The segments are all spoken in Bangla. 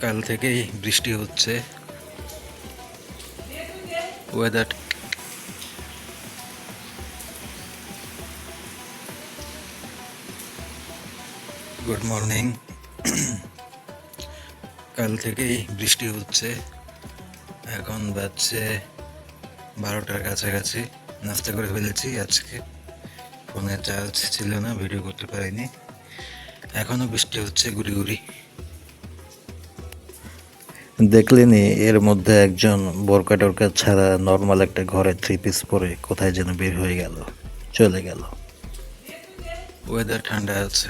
কাল থেকেই বৃষ্টি হচ্ছে। Weather good morning. কাল থেকেই বৃষ্টি হচ্ছে। এখন বাজছে 12টার কাছাকাছি। নাস্তা করে ফেলেছি আজকে। ফোনে চার্জ ছিল না, ভিডিও করতে পারিনি। এখনো বৃষ্টি হচ্ছে গুড়ি গুড়ি। দেখলেনি এর মধ্যে একজন বোরকা টোরকা ছাড়া নর্মাল একটা ঘরে 3 পিস পরে কোথায় যেন বের হয়ে গেল, চলে গেল। ওয়েদার ঠান্ডা আছে।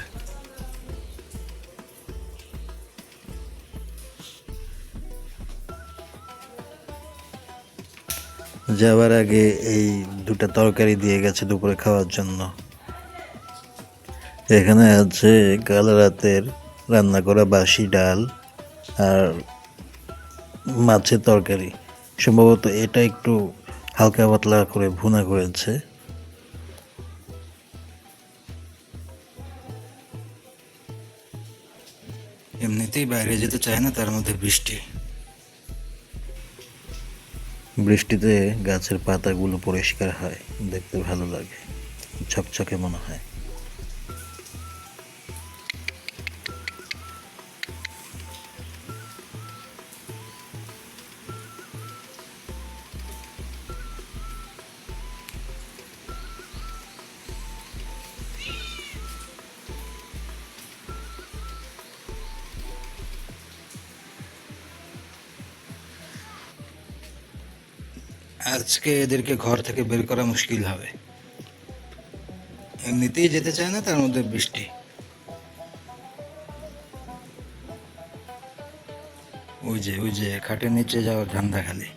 যাওয়ার আগে এই দুটা তরকারি দিয়ে গেছে দুপুরে খাওয়ার জন্য। এখানে আছে কাল রাতের রান্না করা বাসি ডাল আর মাছের তরকারি। সম্ভবত এটা একটু হালকা পাতলা করে ভুনা করেছে। এমনিতেই বাইরে যেতে চায় না, তার মধ্যে বৃষ্টি। বৃষ্টিতে গাছের পাতাগুলো পরিষ্কার হয়, দেখতে ভালো লাগে, ঝকঝকে মনে হয়। আজকে এদেরকে ঘর থেকে বের করা মুশকিল হবে। এমনিতেই যেতে চায় না, তার মধ্যে বৃষ্টি। ওই যে খাটের নিচে যাওয়ার ধান্দা খালি।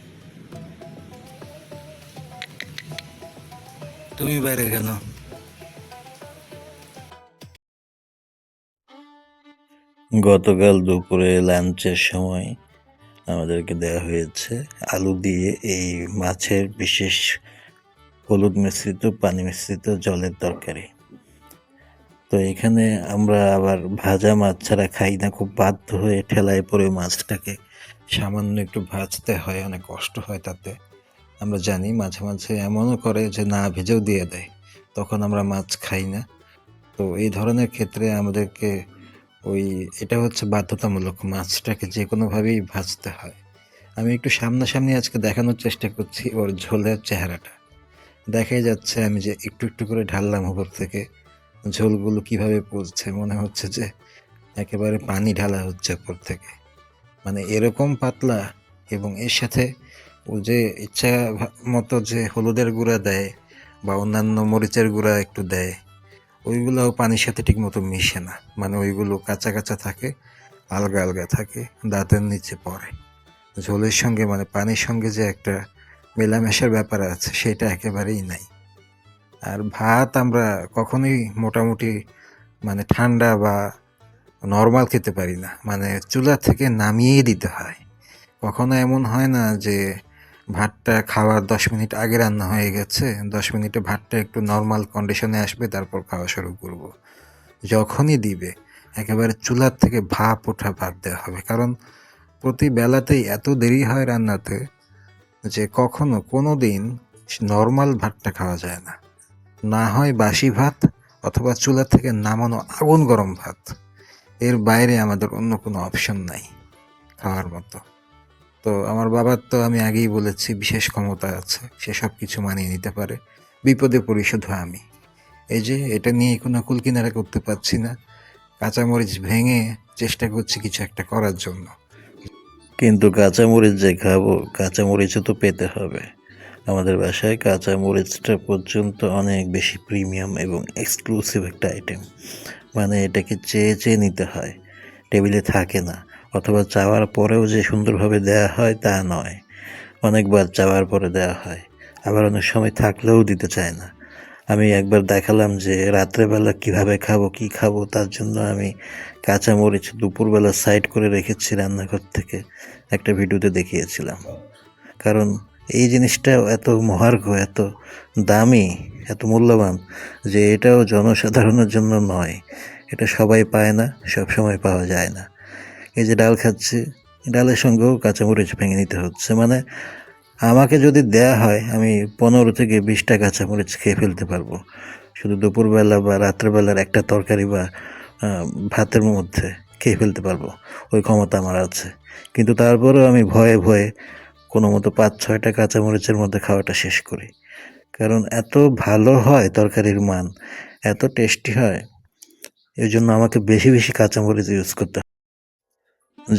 তুমি বাইরে কেন? গতকাল দুপুরে লাঞ্চের সময় আমাদেরকে দেওয়া হয়েছে আলু দিয়ে এই মাছের বিশেষ হলুদ মিশ্রিত পানি মিশ্রিত জলের তরকারি। তো এখানে আমরা আবার ভাজা মাছ ছাড়া খাই না, খুব বাধ্য হয়ে ঠেলায় পড়ে মাছটাকে সামান্য একটু ভাজতে হয়, অনেক কষ্ট হয় তাতে। আমরা জানি মাঝে মাঝে এমনও করে যে না ভেজেও দিয়ে দেয়, তখন আমরা মাছ খাই না। তো এই ধরনের ক্ষেত্রে আমাদেরকে এটা হচ্ছে বাধ্যতামূলক, মাছটাকে যে কোনোভাবেই ভাজতে হয়। আমি একটু সামনাসামনি আজকে দেখানোর চেষ্টা করছি ওর ঝোলের চেহারাটা। দেখাই যাচ্ছে আমি যে একটু একটু করে ঢাললাম উপর থেকে, ঝোলগুলো কিভাবে পড়ছে, মনে হচ্ছে যে একেবারে পানি ঢালা হচ্ছে উপর থেকে। মানে এরকম পাতলা, এবং এর সাথে ও যে ইচ্ছা মতো যে হলুদের গুঁড়া দেয় বা অন্যান্য মরিচের গুঁড়া একটু দেয়, ওইগুলোও পানির সাথে ঠিক মতো মিশে না। মানে ওইগুলো কাঁচা কাঁচা থাকে, আলগা আলগা থাকে, দাঁতের নিচে পড়ে। ঝোলের সঙ্গে মানে পানির সঙ্গে যে একটা মেলামেশার ব্যাপার আছে, সেটা একেবারেই নাই। আর ভাত আমরা কখনোই মোটামুটি মানে ঠান্ডা বা নর্মাল খেতে পারি না, মানে চুলা থেকে নামিয়েই দিতে হয়। কখনো এমন হয় না যে ভাতটা খাওয়ার 10 মিনিট আগে রান্না হয়ে গেছে, 10 মিনিটে ভাতটা একটু নর্মাল কন্ডিশনে আসবে, তারপর খাওয়া শুরু করব। যখনই দিবে একেবারে চুলার থেকে ভাপ ওঠা ভাত দেওয়া হবে, কারণ প্রতি বেলাতেই এত দেরি হয় রান্নাতে যে কখনো কোনো দিন নর্মাল ভাতটা খাওয়া যায় না। না হয় বাসি ভাত, অথবা চুলা থেকে নামানো আগুন গরম ভাত। এর বাইরে আমাদের অন্য কোনো অপশন নাই খাওয়ার মতো। তো আমার বাবার তো আমি আগেই বলেছি বিশেষ ক্ষমতা আছে, সে সব কিছু মানিয়ে নিতে পারে। বিপদে পড়ি শুধু আমি। এই যে এটা নিয়ে কোনো কুলকিনারা করতে পারছি না, কাঁচামরিচ ভেঙে চেষ্টা করছি কিছু একটা করার জন্য। কিন্তু কাঁচামরিচ যে খাবো, কাঁচামরিচও তো পেতে হবে। আমাদের বাসায় কাঁচামরিচটা পর্যন্ত অনেক বেশি প্রিমিয়াম এবং এক্সক্লুসিভ একটা আইটেম। মানে এটাকে চেয়ে চেয়ে নিতে হয়, টেবিলে থাকে না। অথবা চাওয়ার পরেও যে সুন্দরভাবে দেয়া হয় তা নয়, অনেকবার চাওয়ার পরে দেওয়া হয়, আবার অনেক সময় থাকলেও দিতে চায় না। আমি একবার দেখালাম যে রাত্রেবেলা কিভাবে খাবো, কি খাবো, তার জন্য আমি কাঁচামরিচ দুপুরবেলা সাইড করে রেখেছি রান্নাঘর থেকে, একটা ভিডিওতে দেখিয়েছিলাম। কারণ এই জিনিসটা এত মহার্ঘ, এত দামি, এত মূল্যবান যে এটাও জনসাধারণের জন্য নয়। এটা সবাই পায় না, সব সময় পাওয়া যায় না। এই যে ডাল খাচ্ছি, ডালের সঙ্গেও কাঁচামরিচ ভেঙে নিতে হচ্ছে। মানে আমাকে যদি দেয়া হয় আমি 15 থেকে 20টা কাঁচামরিচ খেয়ে ফেলতে পারবো, শুধু দুপুরবেলা বা রাত্রেবেলার একটা তরকারি বা ভাতের মধ্যে খেয়ে ফেলতে পারবো, ওই ক্ষমতা আমার আছে। কিন্তু তারপরেও আমি ভয়ে ভয়ে কোনো মতো 5-6টা কাঁচামরিচের মধ্যে খাওয়াটা শেষ করি, কারণ এত ভালো হয় তরকারির মান, এত টেস্টি হয়, এই জন্য আমাকে বেশি বেশি কাঁচামরিচ ইউজ করতে হয়।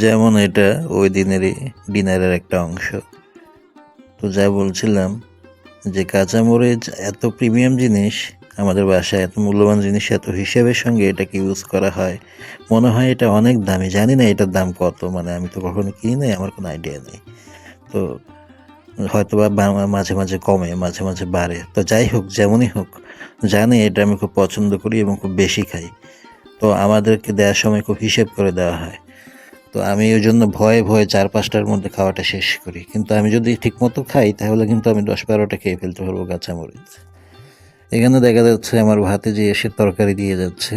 যেমন এটা ওই দিনেরই ডিনারের একটা অংশ। তো যা বলছিলাম যে কাঁচামরিচ এত প্রিমিয়াম জিনিস, আমাদের বাসায় এত মূল্যবান জিনিস, এত হিসেবের সঙ্গে এটাকে ইউজ করা হয়, মনে হয় এটা অনেক দামি। জানি না এটার দাম কত, মানে আমি তো কখনো কিনি নাই, আমার কোনো আইডিয়া নেই। তো হয়তো বা মাঝে মাঝে কমে, মাঝে মাঝে বাড়ে। তো যাই হোক, যেমনই হোক, জানি এটা আমি খুব পছন্দ করি এবং খুব বেশি খাই। তো আমাদেরকে দেওয়ার সময় খুব হিসেব করে দেওয়া হয়। তো আমি ওই জন্য ভয়ে ভয়ে 4-5টার মধ্যে খাওয়াটা শেষ করি। কিন্তু আমি যদি ঠিকমতো খাই তাহলে কিন্তু আমি 10-12টা খেয়ে ফেলতে পারবো কাঁচামরিচ। এখানে দেখা যাচ্ছে আমার ভাতে যে এসে তরকারি দিয়ে যাচ্ছে,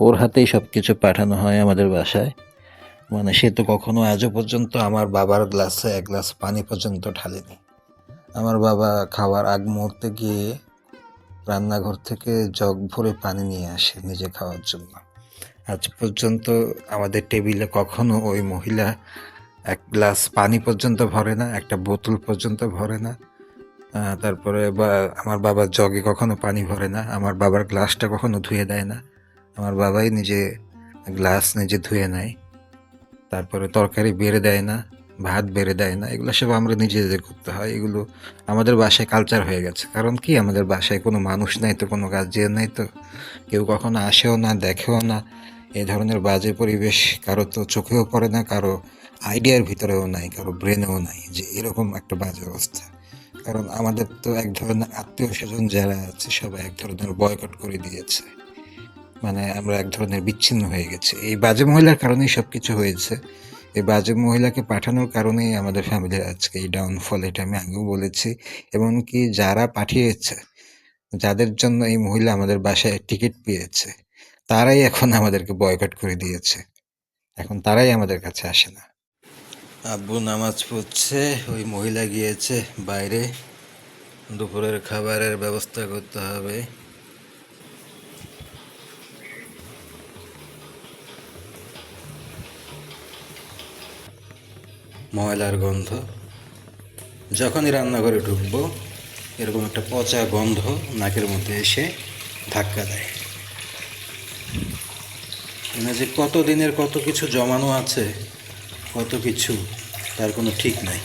ওর হাতেই সব কিছু পাঠানো হয় আমাদের বাসায়। মানে সে তো কখনো আজও পর্যন্ত আমার বাবার গ্লাসে 1 গ্লাস পানি পর্যন্ত ঢালেনি। আমার বাবা খাওয়ার আগ মুহূর্তে গিয়ে রান্নাঘর থেকে জগ ভরে পানি নিয়ে আসে নিজে খাওয়ার জন্য। আজ পর্যন্ত আমাদের টেবিলে কখনো ওই মহিলা 1 গ্লাস পানি পর্যন্ত ভরে না, একটা বোতল পর্যন্ত ভরে না। তারপরে আমার বাবার জগে কখনো পানি ভরে না, আমার বাবার গ্লাসটা কখনো ধুয়ে দেয় না। আমার বাবাই নিজে গ্লাস নিজে ধুয়ে নেয়। তারপরে তরকারি বেড়ে দেয় না, ভাত বেড়ে দেয় না, এগুলো সব আমরা নিজেদের করতে হয়। এগুলো আমাদের বাসায় কালচার হয়ে গেছে। কারণ কি, আমাদের বাসায় কোনো মানুষ নাই তো, কোনো গার্জিয়ান নাই তো, কেউ কখনো আসেও না, দেখেও না। এই ধরনের বাজে পরিবেশ কারো তো চোখেও পড়ে না, কারো আইডিয়ার ভিতরেও নাই, কারো ব্রেনেও নাই যে এরকম একটা বাজে অবস্থা। কারণ আমাদের তো এক ধরনের আত্মীয় স্বজন যারা আছে সবাই এক ধরনের বয়কট করে দিয়েছে। মানে আমরা এক ধরনের বিচ্ছিন্ন হয়ে গেছি। এই বাজে মহিলার কারণেই সব কিছু হয়েছে। এই বাজে মহিলাকে পাঠানোর কারণেই আমাদের ফ্যামিলির আজকে এই ডাউনফল, এটা আমি আগেও বলেছি। এমনকি যারা পাঠিয়েছে, যাদের জন্য এই মহিলা আমাদের বাসায় টিকিট পেয়েছে, তারাই এখন আমাদেরকে বয়কট করে দিয়েছে। এখন তারাই আমাদের কাছে আসে না। আব্বু নামাজ পড়ছে, ওই মহিলা গিয়েছে বাইরে, দুপুরের খাবারের ব্যবস্থা করতে হবে। ময়লার গন্ধ, যখনই রান্নাঘরে ঢুকবো এরকম একটা পচা গন্ধ নাকের মধ্যে এসে ধাক্কা দেয়। মানে যে কত দিনের কত কিছু জমানো আছে, কত কিছু, তার কোনো ঠিক নাই।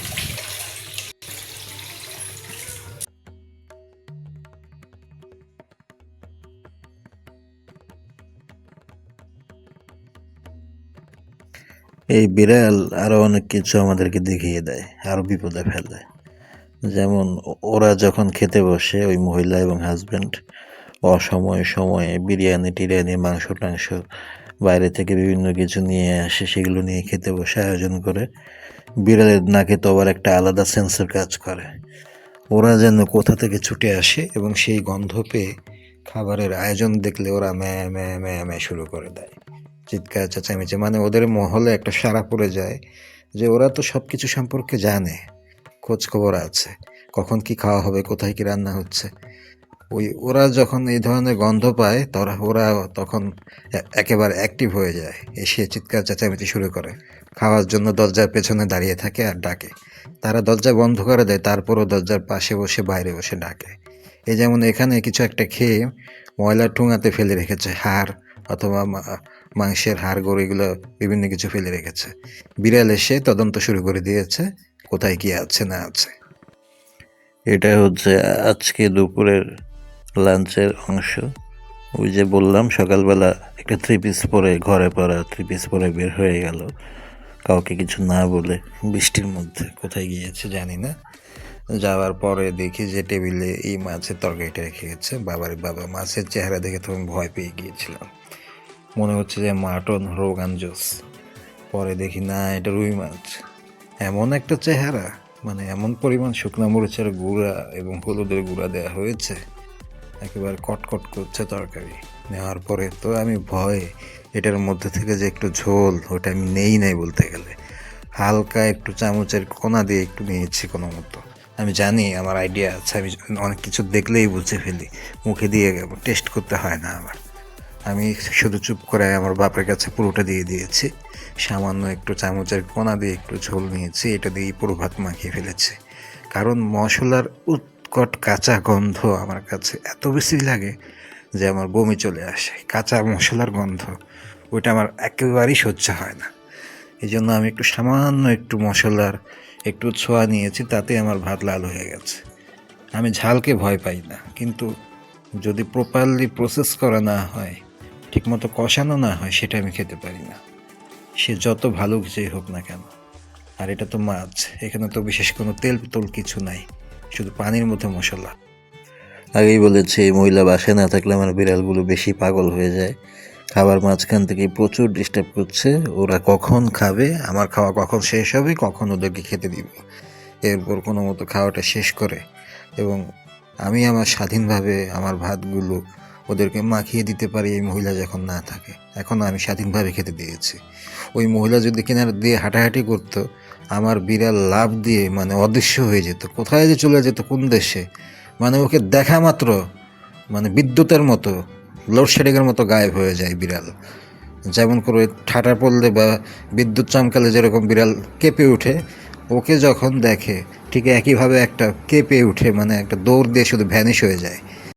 এই বিড়াল আরো অনেক কিছু আমাদেরকে দেখিয়ে দেয়, আরো বিপদে ফেলে। যেমন ওরা যখন খেতে বসে, ওই মহিলা এবং হাজবেন্ড অসময়ে সময়ে বিরিয়ানি টিরিয়ানি, মাংস টাংস বাইরে থেকে বিভিন্ন কিছু নিয়ে আসে, সেগুলো নিয়ে খেতে বসে আয়োজন করে। বিড়ালের নাকে তো আবার একটা আলাদা সেন্সর কাজ করে, ওরা যেন কোথা থেকে ছুটে আসে এবং সেই গন্ধ পেয়ে খাবারের আয়োজন দেখলে ওরা ম্যাঁ ম্যাঁ ম্যাঁ ম্যাঁ শুরু করে দেয়, চিৎকার চেঁচামেচি। মানে ওদের মহলে একটা সাড়া পড়ে যায় যে ওরা তো সব কিছু সম্পর্কে জানে, খোঁজ খবর আছে, কখন কি খাওয়া হবে, কোথায় কি রান্না হচ্ছে। ওরা যখন এই ধরনের গন্ধ পায় ওরা তখন একেবারে অ্যাক্টিভ হয়ে যায়, এসে চিৎকার চেঁচামেচি শুরু করে, খাওয়ার জন্য দরজার পেছনে দাঁড়িয়ে থাকে আর ডাকে। তারা দরজা বন্ধ করে দেয়, তারপরও দরজার পাশে বসে বাইরে বসে ডাকে। এই যেমন এখানে কিছু একটা খেয়ে ময়লার ঠোঙাতে ফেলে রেখেছে হাড়, অথবা মাংসের হাড় গোড়, এগুলো বিভিন্ন কিছু ফেলে রেখেছে। বিড়াল এসে তদন্ত শুরু করে দিয়েছে কোথায় কি আছে না আছে। এটা হচ্ছে আজকে দুপুরের লাঞ্চের অংশ। ওই যে বললাম সকালবেলা একটা 3 পিস পরে, ঘরে পরা 3 পিস পরে বের হয়ে গেল, কাউকে কিছু না বলে, বৃষ্টির মধ্যে কোথায় গিয়েছে জানি না। যাওয়ার পরে দেখি যে টেবিলে এই মাছের তরকারিটা রেখে গেছে। বাবা, মাছের চেহারা দেখে তো আমি ভয় পেয়ে গিয়েছিলাম, মনে হচ্ছে যে মাটন রোগান জোস। পরে দেখি না, এটা রুই মাছ। এমন একটা চেহারা, মানে এমন পরিমাণ শুকনো মরিচের গুঁড়া এবং হলুদের গুঁড়া দেওয়া হয়েছে, একেবারে কটকট করছে তরকারি। নেওয়ার পরে তো আমি ভয়ে এটার মধ্যে থেকে যে একটু ঝোল, ওটা আমি নেই বলতে গেলে। হালকা একটু চামচের কোনা দিয়ে একটু নিয়েছি কোনো মতো। আমি জানি আমার আইডিয়া আছে, আমি অনেক কিছু দেখলেই বুঝে ফেলি, মুখে দিয়ে টেস্ট করতে হয় না আমার। আমি শুধু চুপ করে আমার বাপের কাছে পুরোটা দিয়ে দিয়েছি। সামান্য একটু চামচের কোনা দিয়ে একটু ঝোল নিয়েছি, এটা দিয়েই পুরো ভাত মাখিয়ে ফেলেছি। কারণ মশলার উৎকট কাঁচা গন্ধ আমার কাছে এত বেশি লাগে যে আমার বমি চলে আসে। কাঁচা মশলার গন্ধ ওইটা আমার একেবারেই সহ্য হয় না। এই জন্য আমি একটু সামান্য একটু মশলার একটু ছোঁয়া নিয়েছি, তাতে আমার ভাত লাল হয়ে গেছে। আমি ঝালকে ভয় পাই না, কিন্তু যদি প্রপারলি প্রসেস করা না হয়, ঠিকমতো কষানো না হয়, সেটা আমি খেতে পারি না, সে যত ভালো কিছুই হোক না কেন। আর এটা তো মাছ, এখানে তো বিশেষ কোনো তেল তোল কিছু নাই, শুধু পানির মধ্যে মশলা। আগেই বলেছি এই মহিলা বাসায় না থাকলে আমার বিড়ালগুলো বেশি পাগল হয়ে যায়। খাবার মাঝখান থেকে প্রচুর ডিস্টার্ব করছে। ওরা কখন খাবে, আমার খাওয়া কখন শেষ হবে, কখন ওদেরকে খেতে দিব, এরপর কোনো মতো খাওয়াটা শেষ করে এবং আমি আমার স্বাধীনভাবে আমার ভাতগুলো ওদেরকে মাখিয়ে দিতে পারি এই মহিলা যখন না থাকে। এখন আমি স্বাধীনভাবে খেতে দিয়েছি। ওই মহিলা যদি কিনার দিয়ে হাঁটাহাঁটি করতো, আমার বিড়াল লাফ দিয়ে মানে অদৃশ্য হয়ে যেত, কোথায় যে চলে যেত, কোন দেশে। মানে ওকে দেখা মাত্র মানে বিদ্যুতের মতো, লোডশেডিংয়ের মতো গায়েব হয়ে যায় বিড়াল। যেমন করে ঠাটা পড়লে বা বিদ্যুৎ চমকালে যেরকম বিড়াল কেঁপে ওঠে, ওকে যখন দেখে ঠিক একইভাবে একটা কেঁপে উঠে, মানে একটা দৌড় দিয়ে শুধু ভ্যানিশ হয়ে যায়।